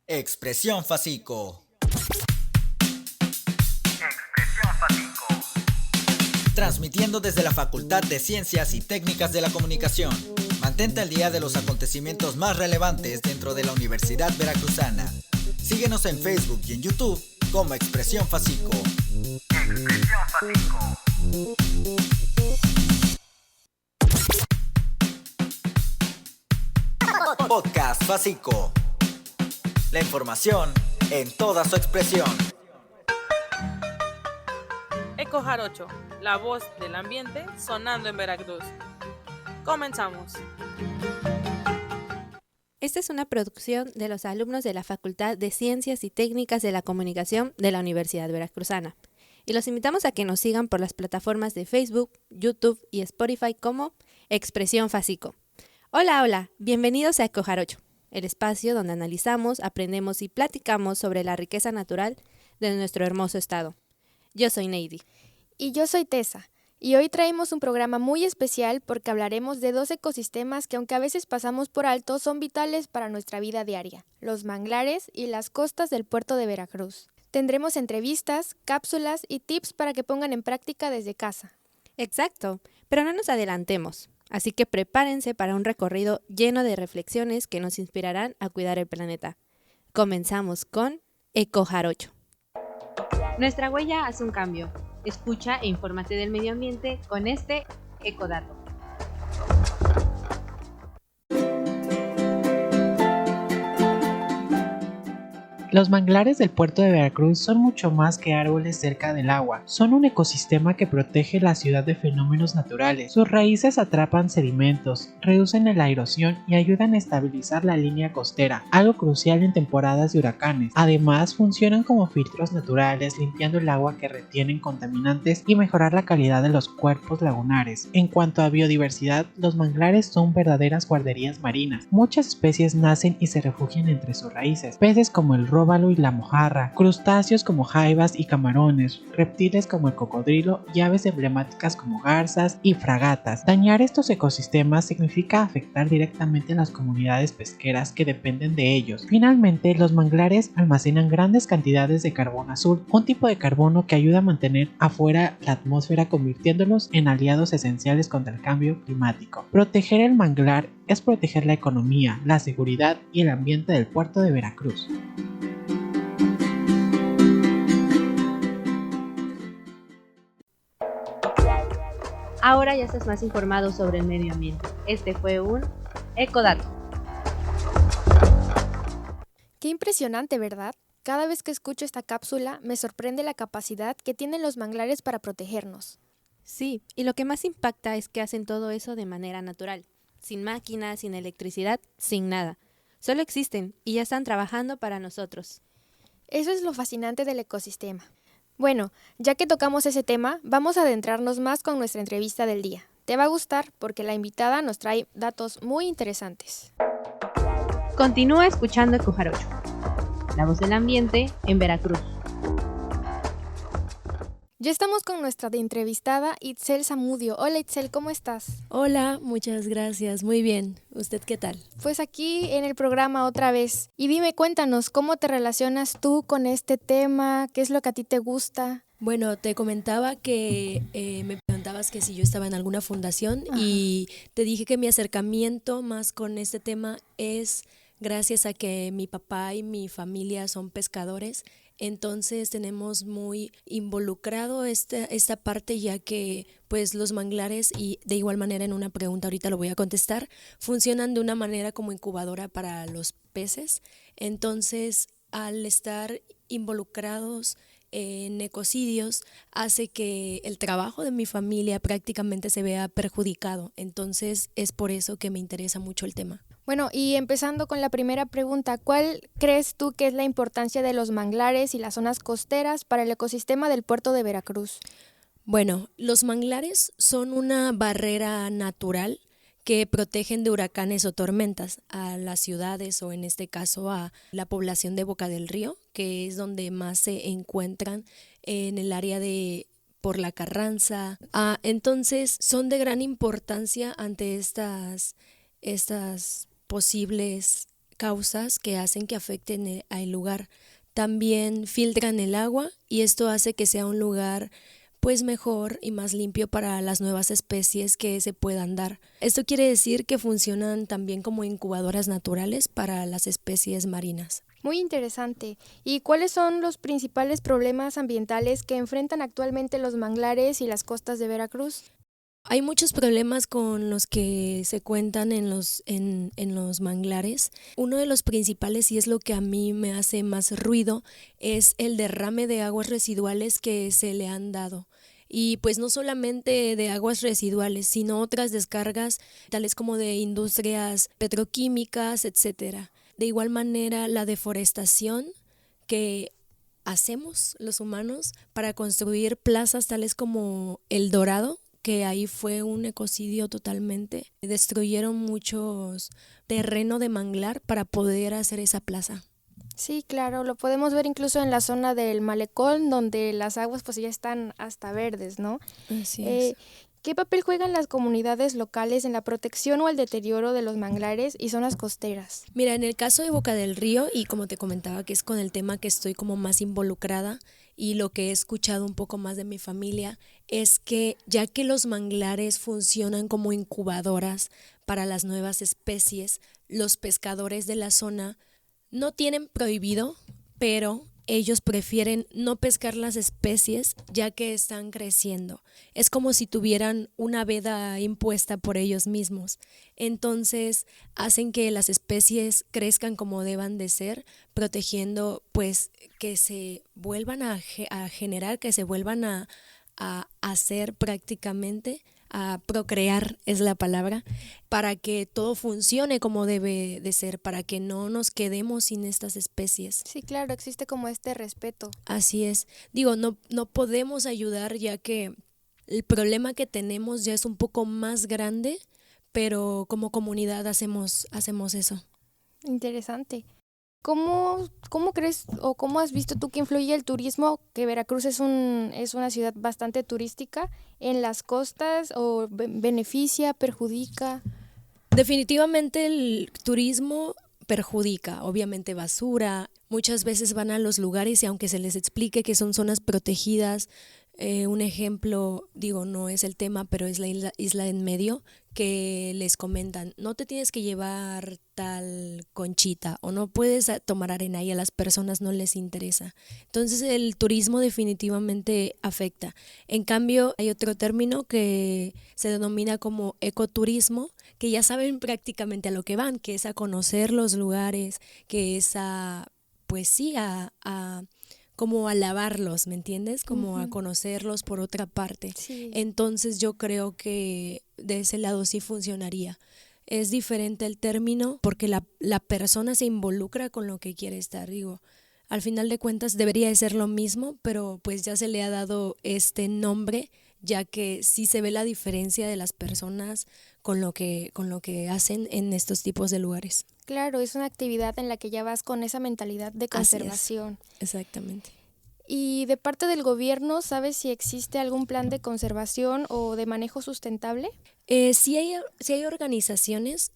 Expresión Facico. Transmitiendo desde la Facultad de Ciencias y Técnicas de la Comunicación. Mantente al día de los acontecimientos más relevantes dentro de la Universidad Veracruzana. Síguenos en Facebook y en YouTube como Expresión Facico. Expresión Facico. Podcast Facico. La información en toda su expresión. Eco Jarocho, la voz del ambiente sonando en Veracruz. Comenzamos. Esta es una producción de los alumnos de la Facultad de Ciencias y Técnicas de la Comunicación de la Universidad Veracruzana. Y los invitamos a que nos sigan por las plataformas de Facebook, YouTube y Spotify como Expresión Facico. Hola, bienvenidos a Eco Jarocho, el espacio donde analizamos, aprendemos y platicamos sobre la riqueza natural de nuestro hermoso estado. Yo soy Neidi. Y yo soy Tessa. Y hoy traemos un programa muy especial porque hablaremos de dos ecosistemas que, aunque a veces pasamos por alto, son vitales para nuestra vida diaria: los manglares y las costas del puerto de Veracruz. Tendremos entrevistas, cápsulas y tips para que pongan en práctica desde casa. Exacto, pero no nos adelantemos. Así que prepárense para un recorrido lleno de reflexiones que nos inspirarán a cuidar el planeta. Comenzamos con Eco Jarocho. Nuestra huella hace un cambio. Escucha e infórmate del medio ambiente con este Ecodato. Los manglares del puerto de Veracruz son mucho más que árboles cerca del agua. Son un ecosistema que protege la ciudad de fenómenos naturales. Sus raíces atrapan sedimentos, reducen la erosión y ayudan a estabilizar la línea costera, algo crucial en temporadas de huracanes. Además, funcionan como filtros naturales, limpiando el agua que retienen contaminantes y mejorar la calidad de los cuerpos lagunares. En cuanto a biodiversidad, los manglares son verdaderas guarderías marinas. Muchas especies nacen y se refugian entre sus raíces. Peces como el róbalo y la mojarra, crustáceos como jaivas y camarones, reptiles como el cocodrilo y aves emblemáticas como garzas y fragatas. Dañar estos ecosistemas significa afectar directamente a las comunidades pesqueras que dependen de ellos. Finalmente, los manglares almacenan grandes cantidades de carbono azul, un tipo de carbono que ayuda a mantener afuera la atmósfera, convirtiéndolos en aliados esenciales contra el cambio climático. Proteger el manglar es proteger la economía, la seguridad y el ambiente del puerto de Veracruz. Ahora ya estás más informado sobre el medio ambiente. Este fue un Ecodato. Qué impresionante, ¿verdad? Cada vez que escucho esta cápsula me sorprende la capacidad que tienen los manglares para protegernos. Sí, y lo que más impacta es que hacen todo eso de manera natural, sin máquinas, sin electricidad, sin nada. Solo existen y ya están trabajando para nosotros. Eso es lo fascinante del ecosistema. Bueno, ya que tocamos ese tema, vamos a adentrarnos más con nuestra entrevista del día. Te va a gustar porque la invitada nos trae datos muy interesantes. Continúa escuchando Eco Jarocho, la voz del ambiente en Veracruz. Ya estamos con nuestra entrevistada Itzel Zamudio. Hola Itzel, ¿cómo estás? Hola, muchas gracias, muy bien. ¿Usted qué tal? Pues aquí en el programa otra vez. Y dime, cuéntanos, ¿cómo te relacionas tú con este tema? ¿Qué es lo que a ti te gusta? Bueno, te comentaba que me preguntabas que si yo estaba en alguna fundación. Ajá. Y te dije que mi acercamiento más con este tema es gracias a que mi papá y mi familia son pescadores. Entonces tenemos muy involucrado esta parte, ya que pues los manglares, y de igual manera en una pregunta ahorita lo voy a contestar, funcionan de una manera como incubadora para los peces. Entonces, al estar involucrados en ecocidios, hace que el trabajo de mi familia prácticamente se vea perjudicado. Entonces es por eso que me interesa mucho el tema. Bueno, y empezando con la primera pregunta, ¿cuál crees tú que es la importancia de los manglares y las zonas costeras para el ecosistema del puerto de Veracruz? Bueno, los manglares son una barrera natural que protegen de huracanes o tormentas a las ciudades, o en este caso a la población de Boca del Río, que es donde más se encuentran en el área de por la Carranza. Entonces son de gran importancia ante estas posibles causas que hacen que afecten al lugar. También filtran el agua y esto hace que sea un lugar pues mejor y más limpio para las nuevas especies que se puedan dar. Esto quiere decir que funcionan también como incubadoras naturales para las especies marinas. Muy interesante. ¿Y cuáles son los principales problemas ambientales que enfrentan actualmente los manglares y las costas de Veracruz? Hay muchos problemas con los que se cuentan en los manglares. Uno de los principales, y es lo que a mí me hace más ruido, es el derrame de aguas residuales que se le han dado. Y pues no solamente de aguas residuales, sino otras descargas, tales como de industrias petroquímicas, etcétera. De igual manera, la deforestación que hacemos los humanos para construir plazas tales como El Dorado, que ahí fue un ecocidio totalmente. Destruyeron muchos terreno de manglar para poder hacer esa plaza. Sí, claro, lo podemos ver incluso en la zona del malecón, donde las aguas pues ya están hasta verdes, ¿no? Así es. ¿Qué papel juegan las comunidades locales en la protección o el deterioro de los manglares y zonas costeras? Mira, en el caso de Boca del Río, y como te comentaba que es con el tema que estoy como más involucrada y lo que he escuchado un poco más de mi familia, es que ya que los manglares funcionan como incubadoras para las nuevas especies, los pescadores de la zona no tienen prohibido, pero ellos prefieren no pescar las especies ya que están creciendo. Es como si tuvieran una veda impuesta por ellos mismos. Entonces hacen que las especies crezcan como deban de ser, protegiendo pues que se vuelvan a generar, que se vuelvan a hacer prácticamente, a procrear es la palabra, para que todo funcione como debe de ser, para que no nos quedemos sin estas especies. Sí, claro, existe como este respeto. Así es. Digo, no podemos ayudar ya que el problema que tenemos ya es un poco más grande, pero como comunidad hacemos eso. Interesante. ¿Cómo crees o cómo has visto tú que influye el turismo, que Veracruz es una ciudad bastante turística, en las costas, o beneficia, perjudica? Definitivamente el turismo perjudica, obviamente basura, muchas veces van a los lugares y aunque se les explique que son zonas protegidas, un ejemplo, digo, no es el tema, pero es la isla en medio, que les comentan, no te tienes que llevar tal conchita o no puedes tomar arena y a las personas no les interesa. Entonces el turismo definitivamente afecta. En cambio, hay otro término que se denomina como ecoturismo, que ya saben prácticamente a lo que van, que es a conocer los lugares, que es pues sí, como a lavarlos, ¿me entiendes? Como a conocerlos por otra parte. Sí. Entonces yo creo que de ese lado sí funcionaría. Es diferente el término porque la persona se involucra con lo que quiere estar. Digo, al final de cuentas debería de ser lo mismo, pero pues ya se le ha dado este nombre, ya que sí se ve la diferencia de las personas con lo que hacen en estos tipos de lugares. Claro, es una actividad en la que ya vas con esa mentalidad de conservación. Exactamente. Y de parte del gobierno, ¿sabes si existe algún plan de conservación o de manejo sustentable? Sí hay organizaciones.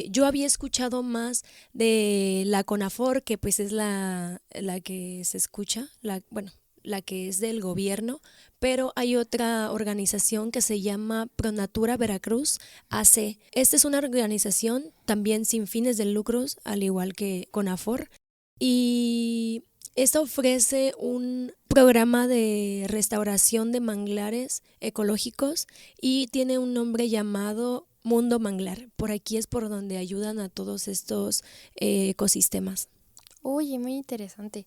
Yo había escuchado más de la CONAFOR, que pues es la que se escucha, la que es del gobierno, pero hay otra organización que se llama Pronatura Veracruz AC. Esta es una organización también sin fines de lucros, al igual que CONAFOR, y esta ofrece un programa de restauración de manglares ecológicos y tiene un nombre llamado Mundo Manglar. Por aquí es por donde ayudan a todos estos ecosistemas. Oye, muy interesante.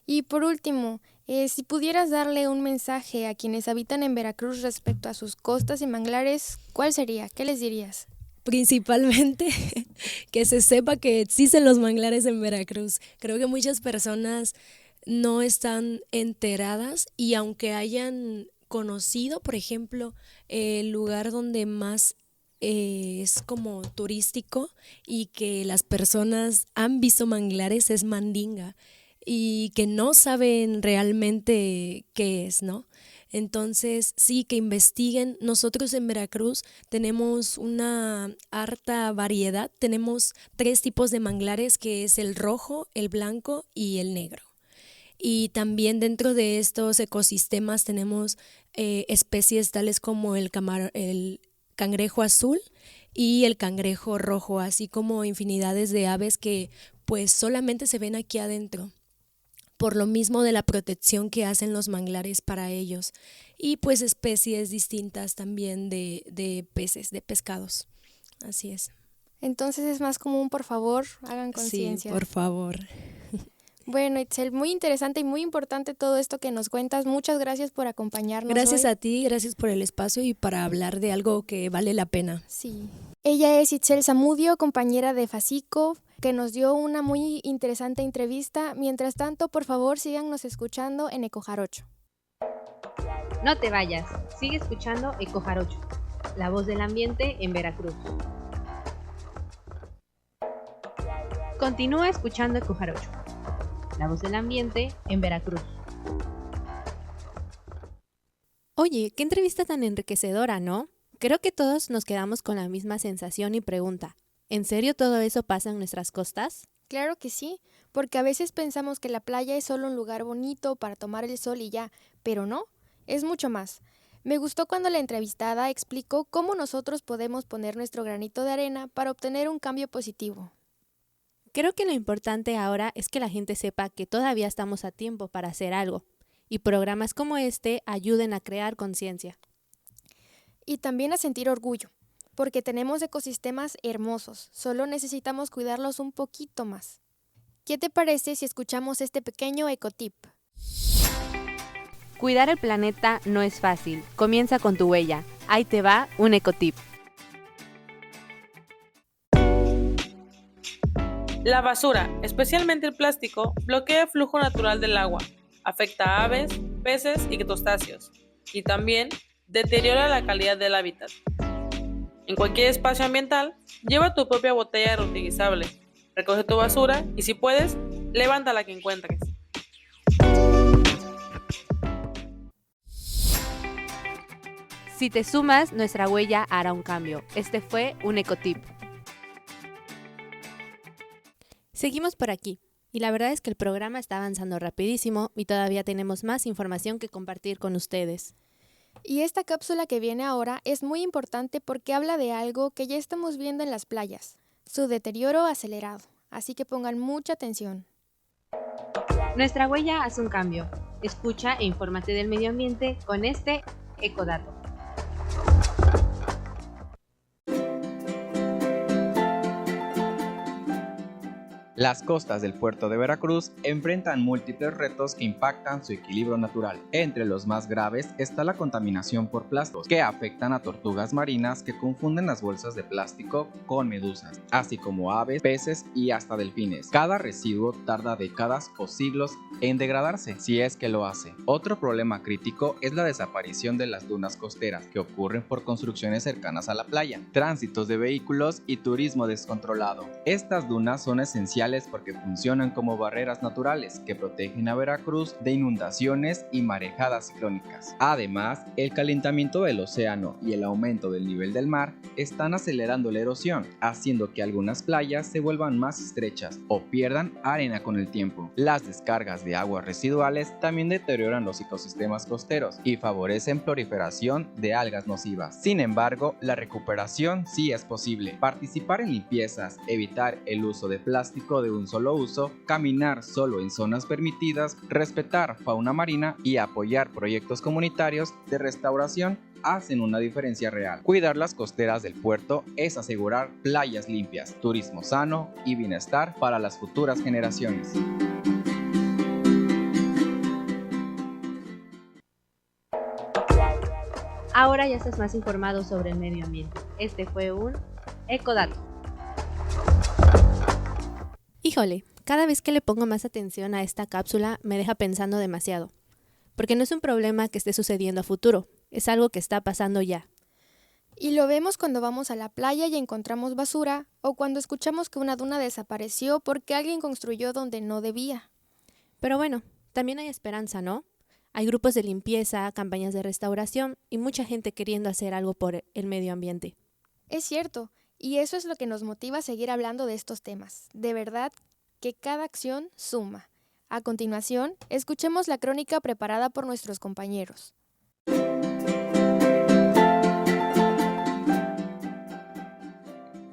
Y por último, si pudieras darle un mensaje a quienes habitan en Veracruz respecto a sus costas y manglares, ¿cuál sería? ¿Qué les dirías? Principalmente que se sepa que existen los manglares en Veracruz. Creo que muchas personas no están enteradas y aunque hayan conocido, por ejemplo, el lugar donde más es como turístico y que las personas han visto manglares es Mandinga y que no saben realmente qué es, ¿no? Entonces, sí, que investiguen. Nosotros en Veracruz tenemos una harta variedad. Tenemos 3 tipos de manglares, que es el rojo, el blanco y el negro. Y también dentro de estos ecosistemas tenemos especies tales como el cangrejo azul y el cangrejo rojo, así como infinidades de aves que pues solamente se ven aquí adentro, por lo mismo de la protección que hacen los manglares para ellos, y pues especies distintas también de peces, de pescados. Así es. Entonces es más común, por favor, hagan Sí, conciencia. por favor. Bueno, Itzel, muy interesante y muy importante todo esto que nos cuentas. Muchas gracias por acompañarnos Gracias hoy. a ti, gracias por el espacio y para hablar de algo que vale la pena. Sí. Ella es Itzel Zamudio, compañera de FACICO, que nos dio una muy interesante entrevista. Mientras tanto, por favor, síganos escuchando en Ecojarocho. No te vayas, sigue escuchando Ecojarocho, la voz del ambiente en Veracruz. Continúa escuchando Ecojarocho, la voz del ambiente en Veracruz. Oye, qué entrevista tan enriquecedora, ¿no? Creo que todos nos quedamos con la misma sensación y pregunta. ¿En serio todo eso pasa en nuestras costas? Claro que sí, porque a veces pensamos que la playa es solo un lugar bonito para tomar el sol y ya, pero no, es mucho más. Me gustó cuando la entrevistada explicó cómo nosotros podemos poner nuestro granito de arena para obtener un cambio positivo. Creo que lo importante ahora es que la gente sepa que todavía estamos a tiempo para hacer algo, y programas como este ayuden a crear conciencia. Y también a sentir orgullo, porque tenemos ecosistemas hermosos, solo necesitamos cuidarlos un poquito más. ¿Qué te parece si escuchamos este pequeño ecotip? Cuidar el planeta no es fácil, comienza con tu huella. Ahí te va un ecotip. La basura, especialmente el plástico, bloquea el flujo natural del agua, afecta a aves, peces y crustáceos, y también deteriora la calidad del hábitat. En cualquier espacio ambiental, lleva tu propia botella reutilizable, recoge tu basura y si puedes, levanta la que encuentres. Si te sumas, nuestra huella hará un cambio. Este fue un ecotip. Seguimos por aquí, y la verdad es que el programa está avanzando rapidísimo y todavía tenemos más información que compartir con ustedes. Y esta cápsula que viene ahora es muy importante porque habla de algo que ya estamos viendo en las playas, su deterioro acelerado, así que pongan mucha atención. Nuestra huella hace un cambio. Escucha e infórmate del medio ambiente con este ecodato. Las costas del puerto de Veracruz enfrentan múltiples retos que impactan su equilibrio natural. Entre los más graves está la contaminación por plásticos, que afectan a tortugas marinas que confunden las bolsas de plástico con medusas, así como aves, peces y hasta delfines. Cada residuo tarda décadas o siglos en degradarse, si es que lo hace. Otro problema crítico es la desaparición de las dunas costeras, que ocurren por construcciones cercanas a la playa, tránsitos de vehículos y turismo descontrolado. Estas dunas son esenciales porque funcionan como barreras naturales que protegen a Veracruz de inundaciones y marejadas ciclónicas. Además, el calentamiento del océano y el aumento del nivel del mar están acelerando la erosión, haciendo que algunas playas se vuelvan más estrechas o pierdan arena con el tiempo. Las descargas de aguas residuales también deterioran los ecosistemas costeros y favorecen proliferación de algas nocivas. Sin embargo, la recuperación sí es posible. Participar en limpiezas, evitar el uso de plástico de un solo uso, caminar solo en zonas permitidas, respetar fauna marina y apoyar proyectos comunitarios de restauración hacen una diferencia real. Cuidar las costeras del puerto es asegurar playas limpias, turismo sano y bienestar para las futuras generaciones. Ahora ya estás más informado sobre el medio ambiente. Este fue un ecodato. Híjole, cada vez que le pongo más atención a esta cápsula me deja pensando demasiado. Porque no es un problema que esté sucediendo a futuro, es algo que está pasando ya. Y lo vemos cuando vamos a la playa y encontramos basura, o cuando escuchamos que una duna desapareció porque alguien construyó donde no debía. Pero bueno, también hay esperanza, ¿no? Hay grupos de limpieza, campañas de restauración y mucha gente queriendo hacer algo por el medio ambiente. Es cierto, y eso es lo que nos motiva a seguir hablando de estos temas. De verdad que cada acción suma. A continuación, escuchemos la crónica preparada por nuestros compañeros.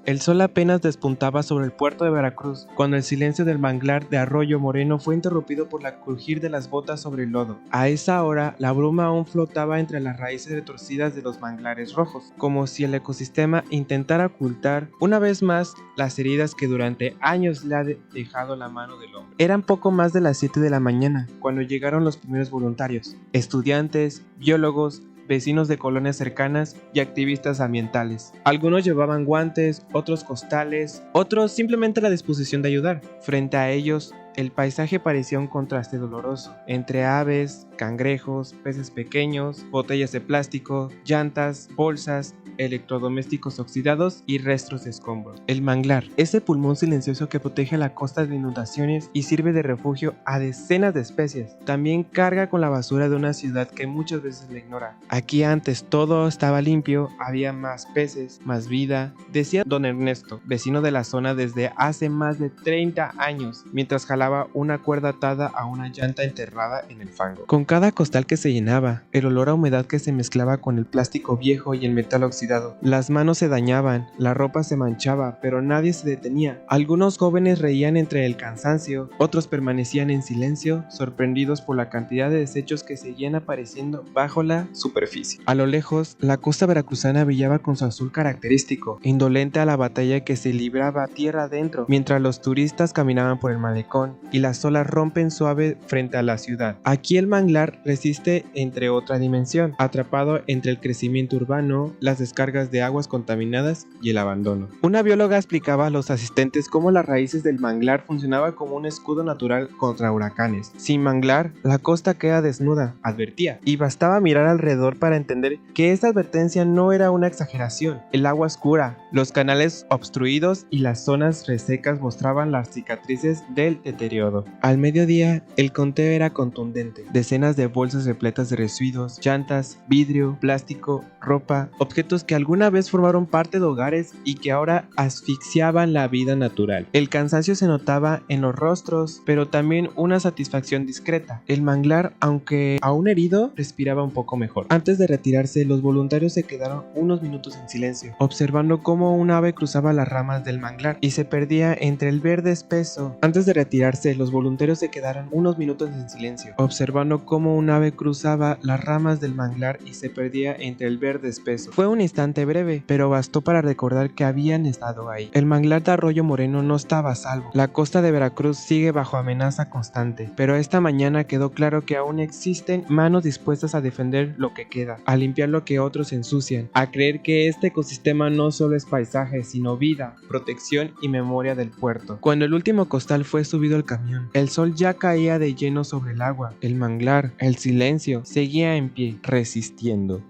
El sol apenas despuntaba sobre el puerto de Veracruz, cuando el silencio del manglar de Arroyo Moreno fue interrumpido por la crujir de las botas sobre el lodo. A esa hora, la bruma aún flotaba entre las raíces retorcidas de los manglares rojos, como si el ecosistema intentara ocultar, una vez más, las heridas que durante años le ha dejado la mano del hombre. Eran poco más de las 7 de la mañana, cuando llegaron los primeros voluntarios, estudiantes, biólogos, vecinos de colonias cercanas y activistas ambientales. Algunos llevaban guantes, otros costales, otros simplemente la disposición de ayudar. Frente a ellos, el paisaje parecía un contraste doloroso, entre aves, cangrejos, peces pequeños, botellas de plástico, llantas, bolsas, electrodomésticos oxidados y restos de escombros. El manglar, ese pulmón silencioso que protege la costa de inundaciones y sirve de refugio a decenas de especies, también carga con la basura de una ciudad que muchas veces la ignora. Aquí antes todo estaba limpio, había más peces, más vida, decía don Ernesto, vecino de la zona desde hace más de 30 años, mientras jalaba una cuerda atada a una llanta enterrada en el fango. Con cada costal que se llenaba, el olor a humedad que se mezclaba con el plástico viejo y el metal oxidado, las manos se dañaban, la ropa se manchaba, pero nadie se detenía. Algunos jóvenes reían entre el cansancio, otros permanecían en silencio, sorprendidos por la cantidad de desechos que seguían apareciendo bajo la superficie. A lo lejos, la costa veracruzana brillaba con su azul característico, indolente a la batalla que se libraba tierra adentro, mientras los turistas caminaban por el malecón y las olas rompen suave frente a la ciudad. Aquí el manglar resiste entre otra dimensión, atrapado entre el crecimiento urbano, las descargas de aguas contaminadas y el abandono. Una bióloga explicaba a los asistentes cómo las raíces del manglar funcionaban como un escudo natural contra huracanes. Sin manglar, la costa queda desnuda, advertía, y bastaba mirar alrededor para entender que esta advertencia no era una exageración. El agua oscura, los canales obstruidos y las zonas resecas mostraban las cicatrices del deterioro. Al mediodía, el conteo era contundente. Decenas de bolsas repletas de residuos, llantas, vidrio, plástico, ropa, objetos que alguna vez formaron parte de hogares y que ahora asfixiaban la vida natural. El cansancio se notaba en los rostros, pero también una satisfacción discreta. El manglar, aunque aún herido, respiraba un poco mejor. Antes de retirarse, los voluntarios se quedaron unos minutos en silencio, observando cómo un ave cruzaba las ramas del manglar y se perdía entre el verde espeso. Antes de retirarse, los voluntarios se quedaron unos minutos en silencio, observando cómo un ave cruzaba las ramas del manglar y se perdía entre el verde espeso. Fue un instante breve, pero bastó para recordar que habían estado ahí. El manglar de Arroyo Moreno no estaba a salvo. La costa de Veracruz sigue bajo amenaza constante, pero esta mañana quedó claro que aún existen manos dispuestas a defender lo que queda, a limpiar lo que otros ensucian, a creer que este ecosistema no solo es paisaje, sino vida, protección y memoria del puerto. Cuando el último costal fue subido al camión, el sol ya caía de lleno sobre el agua. El manglar, el silencio, seguía en pie, resistiendo.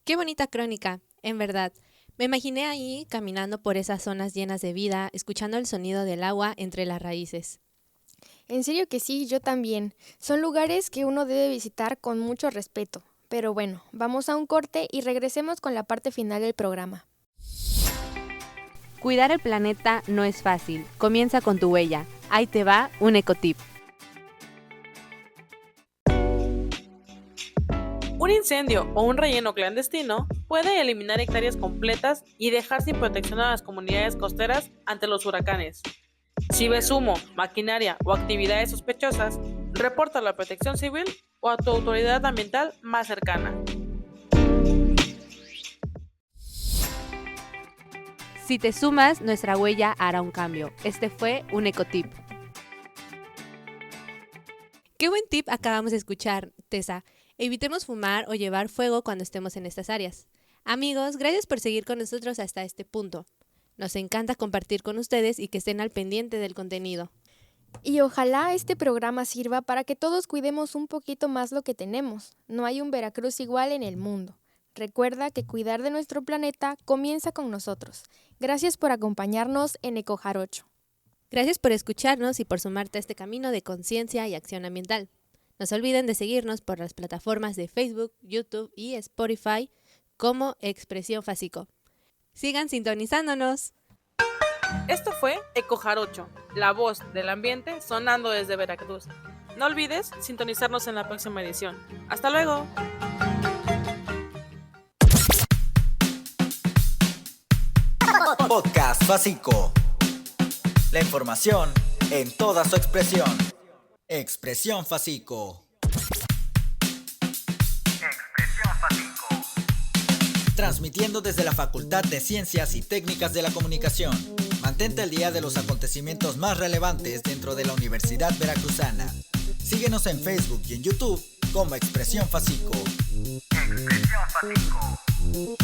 Qué bonita crónica, en verdad. Me imaginé ahí caminando por esas zonas llenas de vida, escuchando el sonido del agua entre las raíces. En serio que sí, yo también. Son lugares que uno debe visitar con mucho respeto. Pero bueno, vamos a un corte y regresemos con la parte final del programa. Cuidar el planeta no es fácil. Comienza con tu huella. Ahí te va un ecotip. Un incendio o un relleno clandestino puede eliminar hectáreas completas y dejar sin protección a las comunidades costeras ante los huracanes. Si ves humo, maquinaria o actividades sospechosas, reporta a la Protección Civil o a tu autoridad ambiental más cercana. Si te sumas, nuestra huella hará un cambio. Este fue un ecotip. Qué buen tip acabamos de escuchar, Tessa. Evitemos fumar o llevar fuego cuando estemos en estas áreas. Amigos, gracias por seguir con nosotros hasta este punto. Nos encanta compartir con ustedes y que estén al pendiente del contenido. Y ojalá este programa sirva para que todos cuidemos un poquito más lo que tenemos. No hay un Veracruz igual en el mundo. Recuerda que cuidar de nuestro planeta comienza con nosotros. Gracias por acompañarnos en Ecojarocho. Gracias por escucharnos y por sumarte a este camino de conciencia y acción ambiental. No se olviden de seguirnos por las plataformas de Facebook, YouTube y Spotify como Expresión Facico. Sigan sintonizándonos. Esto fue Eco Jarocho, la voz del ambiente sonando desde Veracruz. No olvides sintonizarnos en la próxima edición. ¡Hasta luego! Podcast Facico. La información en toda su expresión. Expresión Facico. Transmitiendo desde la Facultad de Ciencias y Técnicas de la Comunicación. Mantente al día de los acontecimientos más relevantes dentro de la Universidad Veracruzana. Síguenos en Facebook y en YouTube como Expresión Facico. Expresión Facico.